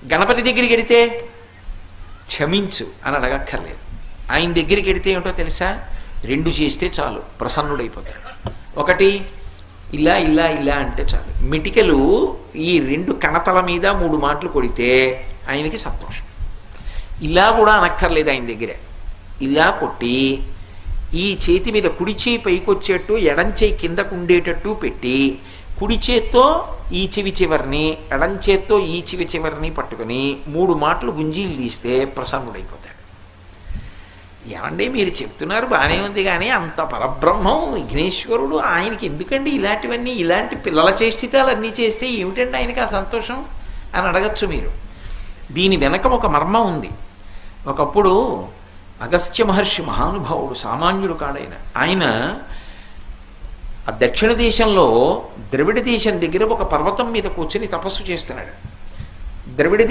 గణపతి దగ్గరికి వెడితే క్షమించు అని అడగక్కర్లేదు. ఆయన దగ్గరికి వెడితే ఏమిటో తెలుసా, 2 చేస్తే చాలు, ప్రసన్నుడైపోతాడు. ఒకటి ఇలా ఇలా ఇలా అంటే చాలు. మిటికలు ఈ 2 కణతల మీద 3 మాటలు కొడితే ఆయనకి సంతోషం. ఇలా కూడా అనక్కర్లేదు ఆయన దగ్గర. ఇలా కొట్టి ఈ చేతి మీద కుడి చేయి పైకొచ్చేట్టు ఎడం చేయి కిందకు ఉండేటట్టు పెట్టి కుడి చేత్తో ఈ చెవి చివరిని ఎడం చేత్తో ఈ చెవి చివరిని పట్టుకొని 3 మాటలు గుంజీలు తీస్తే ప్రసన్నుడైపోతాడు. ఏమండి మీరు చెప్తున్నారు బాగానే ఉంది, కానీ అంత పరబ్రహ్మం విఘ్నేశ్వరుడు, ఆయనకి ఎందుకండి ఇలాంటివన్నీ, ఇలాంటి పిల్లల చేష్టితాలు అన్నీ చేస్తే ఏమిటండి ఆయనకి ఆ సంతోషం అని అడగచ్చు మీరు. దీని వెనక ఒక మర్మం ఉంది. ఒకప్పుడు అగస్త్య మహర్షి మహానుభావుడు, సామాన్యుడు కాడైన ఆయన ఆ దక్షిణ దేశంలో ద్రవిడ దేశం దగ్గర ఒక పర్వతం మీద కూర్చొని తపస్సు చేస్తున్నాడు. ద్రవిడ